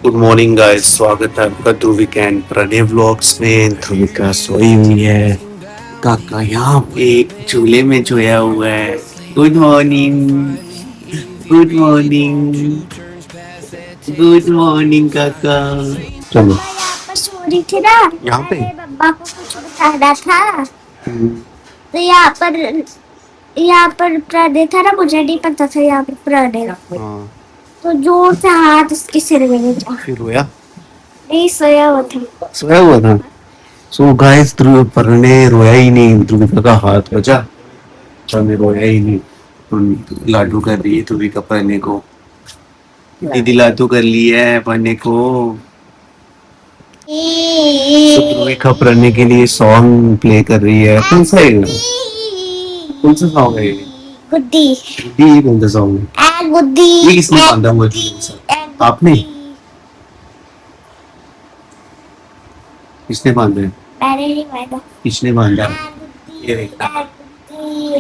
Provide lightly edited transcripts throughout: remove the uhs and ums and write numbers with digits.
Good morning guys, स्वागत है आपका ध्रुविक एंड प्रणय व्लॉग्स में। ध्रुविका सोई हुई है, काका यहाँ पे झूले में सोया हुआ है। Good morning, good morning, good morning काका। चलो यहाँ पर सो रही थी ना। यहाँ पे मैंने मम्मा को कुछ बताना था। हम्म, तो यहाँ पर प्रणय था ना, मुझे नहीं पता था यहाँ पर प्रणय। हाँ तो जोर से हाथ उसके सिर में लगा। फिर रोया, नहीं, सोया हुआ था। सोया हुआ था। सो गाइस, ध्रुव प्रणय रोया ही नहीं, ध्रुविका का हाथ बचा, प्रणय रोया ही नहीं। लाडू कर रही है ध्रुविका प्रणय को। दीदी लाडू कर ली है प्रणय को। ध्रुविका प्रणय के लिए सॉन्ग प्ले कर रही है। कौन सा है? कौन सा सॉन्ग है ये? गुड्डी ये कौन सा सॉन्ग है? गुड्डी। ये किसने बांधा हुआ है? आपने? किसने बांधा है? मैंने नहीं बांधा। किसने बांधा? ये देखना,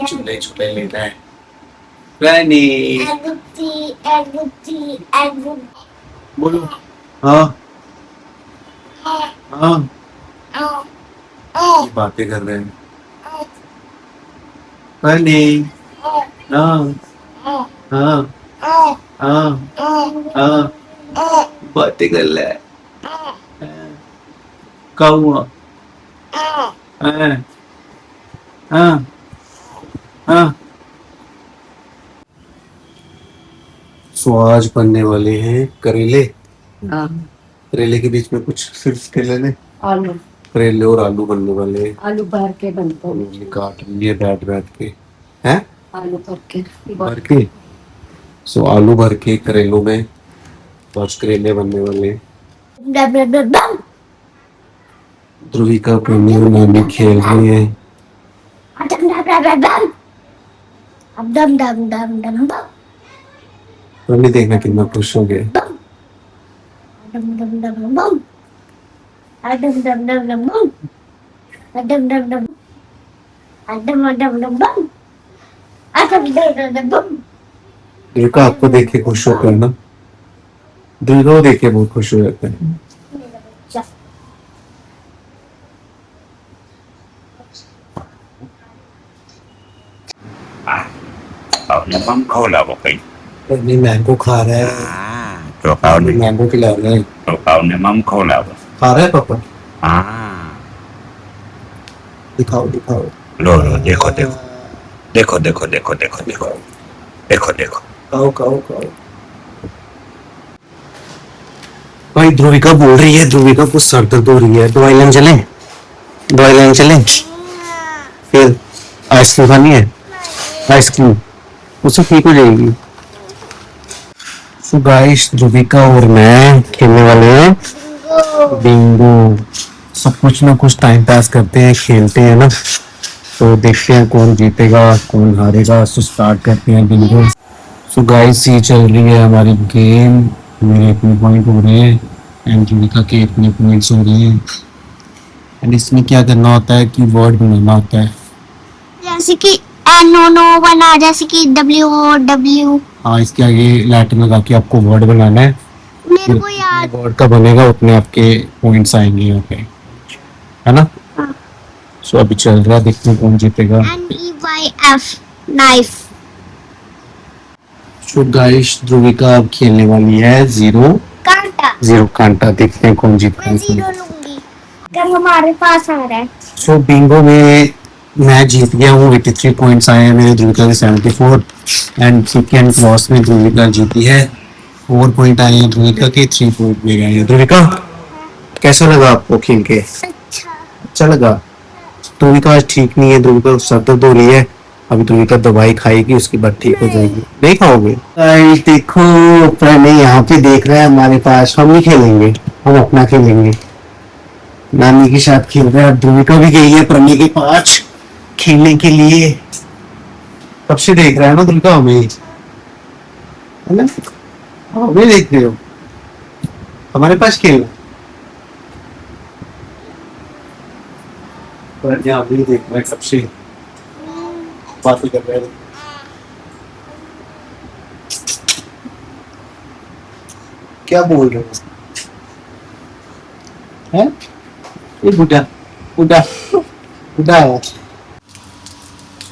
झूले झूले लेना है प्रणय। बोलो। हाँ हाँ, ये बातें कर रहे हैं प्रणय। हाँ हाँ हाँ हाँ, बातें कर रहा है। कौआ। हाँ हाँ हाँ। सो आज बनने वाले हैं करेले। हाँ, करेले के बीच में कुछ सिर्फ करेले, आलू करेले और आलू बनने वाले हैं। आलू भर के बनते हैं। उन्होंने काट लिए बैठ बैठ के। हैं? आलू भर के भर के। सो आलू भर के करेलों में पांच करेले बनने वाले हैं। ध्रुविका प्रेमी और नानी खेल रही है। प्रेमी देखना कितना खुश हो गया। ध्रुविका आपको देख के खुश होकर है ना, ध्रुविका को देख के बहुत खुश हो जाता है। Kalau memang kau lah pokoknya. प्रेमी मैंगो खा रहा है। Kalau kau ni, मैंगो खिला रहा है। kalau kau memang kau lah. खा रहा है पापा? Ah, दिखाओ दिखाओ। lo देखो देखो देखो देखो देखो देखो देखो देखो देखो. खाओ खाओ खाओ। भाई ध्रुविका बोल रही है, ध्रुविका को सर दर्द हो रही है, दवाई लेने चलें? दवाई लेने चलें? फिर आइसक्रीम खानी है? आइसक्रीम उससे ठीक हो जाएगी। तो गाइस, ध्रुविका और मैं खेलने वाले हैं बिंगो। सब कुछ ना कुछ टाइम पास करते हैं, खेलते हैं ना, तो देखते हैं कौन जीतेगा कौन हारेगा। सो स्टार्ट करते हैं बिंगो। सो गाइस, ये चल रही है हमारी गेम। मेरे अपने पॉइंट हो रहे हैं एंड ध्रुविका के अपने पॉइंट्स हो रहे हैं। एंड इसमें क्या करना होता है कि वर्ड बनाना होता है। जैसे कि NO बना, जैसे कि WO। हाँ, इसके आगे लेटर लगा के आपको वर्ड बनाना है। मेरे को याद वर्ड का बनेगा उतने आपके पॉइंट्स आएंगे यहाँ पे, है ना। सो अभी चल रहा है, देखते हैं कौन जीतेगा। NEYF knife. So guys, Dhruvika अब खेलने वाली है जीरो कांटा। जीरो कांटा। देखते हैं कौन जीतता मैं है। 0 लूंगी। जब हमारे पास आ रहा है। सो बिंगो में मैं जीत गया हूँ, 83 पॉइंट्स आए हैं मेरे, ध्रुविका के 74। एंड सेकेंड क्रॉस में ध्रुविका जीती है, 4 पॉइंट आए हैं ध्रुविका के, 3 पॉइंट मिल गए हैं। ध्रुविका, कैसा लगा आपको खेल के? अच्छा। अच्छा लगा। ध्रुविका आज ठीक नहीं है, ध्रुविका सर दर्द हो रही है। अभी ध्रुविका दवाई खाएगी, उसके बाद ठीक हो जाएगी। नहीं खाओगे? देखो, प्रणय यहाँ पे देख रहा है हमारे पास। हम नहीं खेलेंगे, हम अपना खेलेंगे। नानी के साथ खेल रहा है। ध्रुविका भी गई है प्रणय के पास खेलने के लिए। कब से देख रहा है ना ध्रुविका हमें, है ना? हमें देख रहे हो, हमारे पास खेलना। प्रणय अभी देख रहा है, कब से बातें कर रहे हैं। क्या बोल रहे हो? है ये बुढ़ा बुढ़ा बुढ़ा है।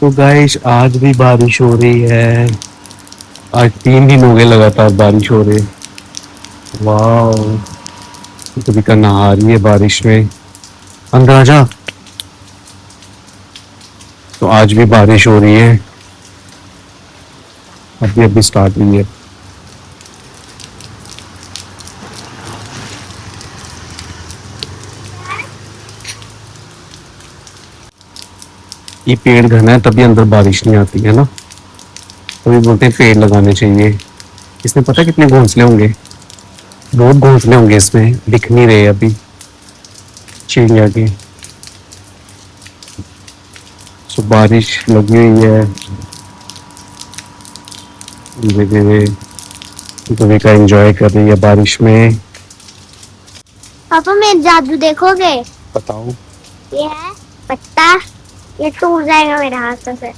तो गाइस आज भी बारिश हो रही है। आज 3 दिन हो गए लगातार बारिश हो रही है। वाह कभी का नहा रही है बारिश में। अंदर आ जा। तो आज भी बारिश हो रही है। अभी अभी स्टार्ट हुई है। ये पेड़ घना है तभी अंदर बारिश नहीं आती है ना। तभी बोलते हैं पेड़ लगाने चाहिए। इसमें पता है कितने घोंसले होंगे। बहुत घोंसले होंगे इसमें, दिख नहीं रहे अभी चिड़िया के। तो बारिश लगी हुई है धीरे धीरे। कभी का एंजॉय कर रही है बारिश में। पापा मेरे जादू देखोगे? बताओ। ये है पत्ता, ये टूट जाएगा मेरे हाथ से।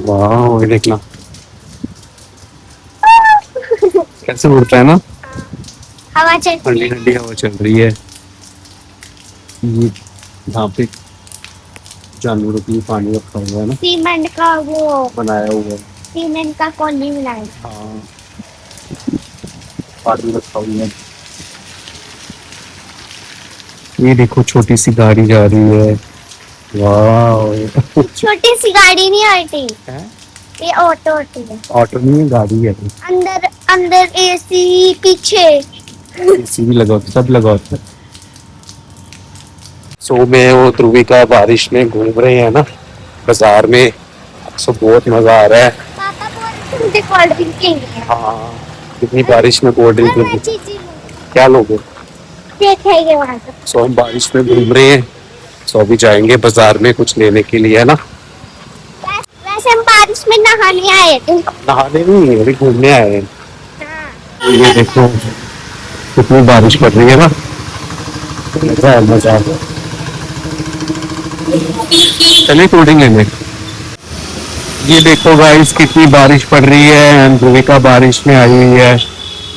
वाह ये देखना कैसे उड़ता है ना। हवा चल ठंडी ठंडी हवा चल रही है। ये यहाँ पे जानवरों के लिए पानी रखा हुआ है ना, सीमेंट का वो बनाया हुआ है। सीमेंट का कॉलोनी बनाया। हाँ पानी रखा हुआ है। ये देखो छोटी सी गाड़ी जा रही है। वाह छोटी सी गाड़ी नहीं आती, है? ये ऑटो होती है। ऑटो नहीं है गाड़ी है। अंदर अंदर एसी, पीछे एसी भी लगा होता, सब लगा होता है। सो मैं वो ध्रुविका बारिश में घूम रहे हैं ना बाजार में। सो बहुत मजा आ रहा है। पापा बोल रहे थे कोल्ड ड्रिंक के लिए। हाँ इतनी बारिश में कोल्ड और मैं ड्रिंक चीज़ क्या लोगे। देखेंगे वहाँ से। सो हम बारिश में घूम रहे हैं। सो अभी जाएंगे बाजार में कुछ लेने के लिए है ना। वैसे हम बारिश में नहाने आए थे। नहाने नहीं अभी घूमने आए हैं। हाँ। ये देखो कितनी बारिश पड़ रही है ना। मजा है मजा। चलिए कोल्ड ड्रिंक लेने। ये देखो गाइस कितनी बारिश पड़ रही है। ध्रुविका बारिश में आई हुई है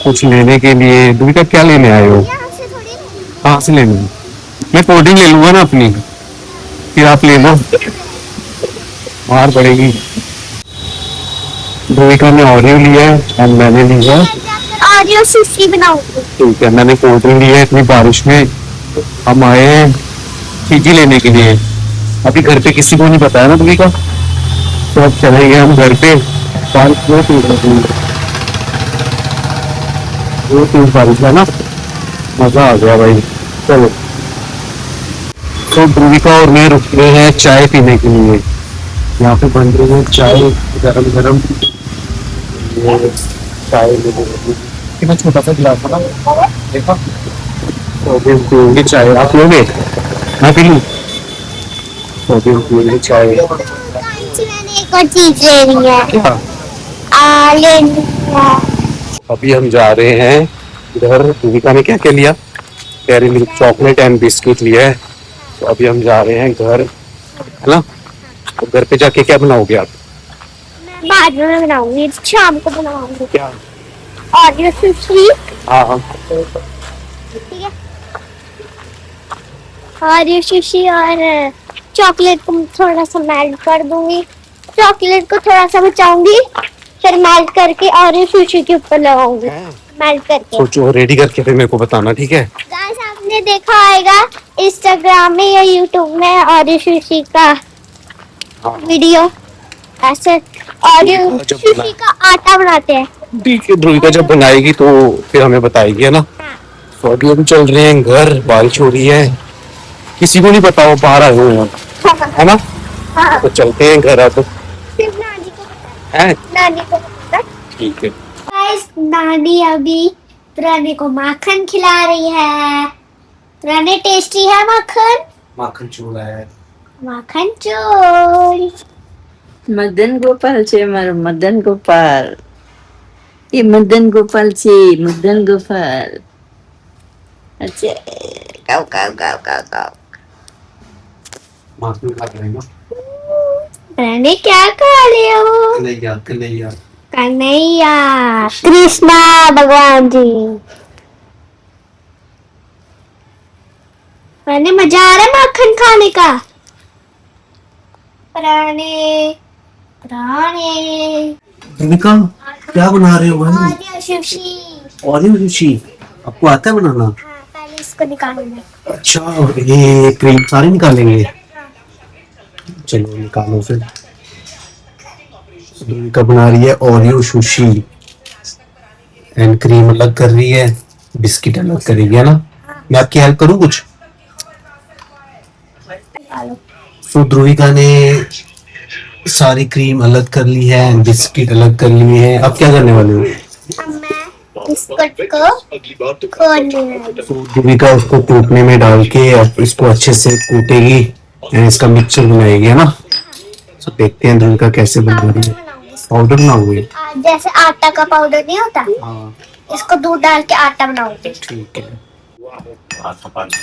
कुछ लेने के लिए। ध्रुविका क्या लेने आए हो? यहाँ से थोड़ी कहाँ से लेनी? मैं कोल्ड ड्रिंक ले लूंगा ना अपनी, फिर आप ले लो। मार पड़ेगी। ध्रुविका ने ऑरियो लिया है और मैंने लिया है ऑरियो सुशी बनाऊंगी। ठीक है। मैंने कोल्ड ड्रिंक लिया है। इतनी बारिश में हम आए हैं चीजी लेने के लिए। अभी घर पे किसी को नहीं पता है ना ध्रुविका। तो अब चलेंगे हम घर पे। वो तेज बारिश है ना, मजा आ गया भाई। चलो तो ध्रुविका और मैं रुक गए हैं चाय पीने के लिए। यहाँ पे बन रही है चाय गरम गरम। चाय कितना छोटा सा गिलास था ना देखा। तो अभी हम पियेंगे चाय। आप लोगे? मैं पी लूँ? तो अभी हम पियेंगे चाय। मैंने एक और चीज लेनी है। क्या? लेनी है। अभी हम जा रहे हैं इधर। ध्रुविका ने क्या क्या लिया? Dairy milk chocolate and biscuit लिया है। तो अभी हम जा रहे हैं घर है ना। तो घर पे जाके क्या बनाओगे आप? मैं बाद में बनाऊंगी, शाम को बनाऊंगी। क्या? Oreo sushi. हाँ हाँ ठीक है। ऑरियो सुशी और चॉकलेट को थोड़ा सा मेल्ट कर दूंगी। चॉकलेट को थोड़ा सा बचाऊंगी, फिर मेल्ट करके ऑरियो सुशी के ऊपर लगाऊंगी। मेल्ट करके। सोचो रेडी करके फिर मेरे को बताना ठीक है। गाइस आपने देखा होगा इंस्टाग्राम में या यूट्यूब में ऑरियो सुशी का हाँ वीडियो। ऐसे ऑरियो जब सुशी का आटा बनाते हैं। ठीक है। ध्रुविका जब बनाएगी तो फिर हमें बताएगी है ना। तो अभी हम चल रहे हैं घर। बारिश हो रही है, किसी को नहीं पता, वो बाहर आए हुए हैं है ना। हाँ। तो चलते हैं घर अब सिर्फ नानी को पता है। है। नानी को पता है। ठीक है। गाइस नानी अभी पुराने को माखन खिला रही है। पुराने टेस्टी है माखन। माखन चूड़ा है। माखन चोर। मदन गोपाल छे मारो मदन गोपाल। ये मदन गोपाल छे मदन गोपाल। अच्छा काव काव काव काव काव। माखन खा रहे हैं ना। मैंने क्या खा लिया वो? कन्हैया कन्हैया कन्हैया कृष्णा भगवान जी। मैंने मजा आ रहा है माखन खाने का। पुराने पुराने ध्रुविका क्या बना रहे हो भाई? और सुशी। ओरियो सुशी आपको आता है बनाना? हाँ, पहले इसको निकालूंगा। अच्छा, ये क्रीम सारे निकालेंगे? चलो निकालो फिर। ध्रुविका बना रही है ओरियो सुशी एंड क्रीम अलग कर रही है, बिस्किट अलग करेगी, है ना? मैं आपकी हेल्प करूँ कुछ? निकालो। तो ध्रुविका ने सारी क्रीम अलग कर ली है, बिस्किट अलग कर लिए हैं। अब क्या करने वाले हो? अब मैं बिस्कुट को खोलने वाली। तो ध्रुविका उसको कूटने में डाल के अब इसको अच्छे से कूटेगी एंड इसका मिक्सचर बनाएगी, है ना? तो देखते हैं ध्रुविका कैसे बना रही है। पाउडर बनाओगे? जैसे आटा का पाउडर नहीं होता, हाँ इसको दूध डाल के आटा बनाऊंगी। ठीक है।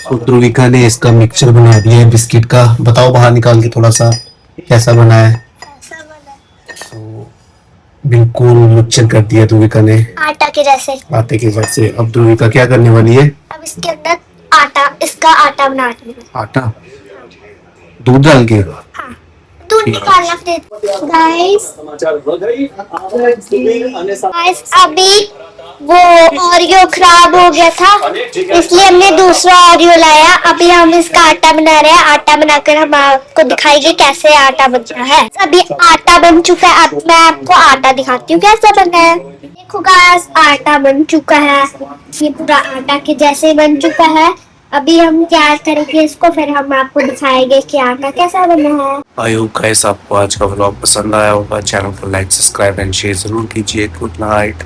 तो ध्रुविका ने इसका मिक्सचर बना दिया है बिस्किट का। बताओ बाहर निकाल के थोड़ा सा कैसा बना है। ऐसा बना तो बिल्कुल मिक्सचर कर दिया ध्रुविका ने आटा के जैसे। आटे के जैसे। अब ध्रुविका क्या करने वाली है? अब इसके अंदर इसका आटा बना रही हूँ। आटा दूध डाल के? हाँ, दूध निकालना फिर। गाइस अभी वो ओरियो खराब हो गया था, इसलिए हमने दूसरा ओरियो लाया। अभी हम इसका आटा बना रहे हैं। आटा बनाकर हम आपको दिखाएंगे कैसे आटा बनता है। अभी आटा बन चुका है। अब मैं आपको आटा दिखाती हूँ कैसा बना है। देखो गाइस, आटा बन चुका है। ये पूरा आटा के जैसे बन चुका है। अभी हम तैयार करेंगे इसको, फिर हम आपको दिखाएंगे कि आटा कैसा बना है। आई होप गाइस आपको आज का व्लॉग पसंद आया होगा। चैनल को लाइक सब्सक्राइब एंड शेयर जरूर कीजिए। Good night.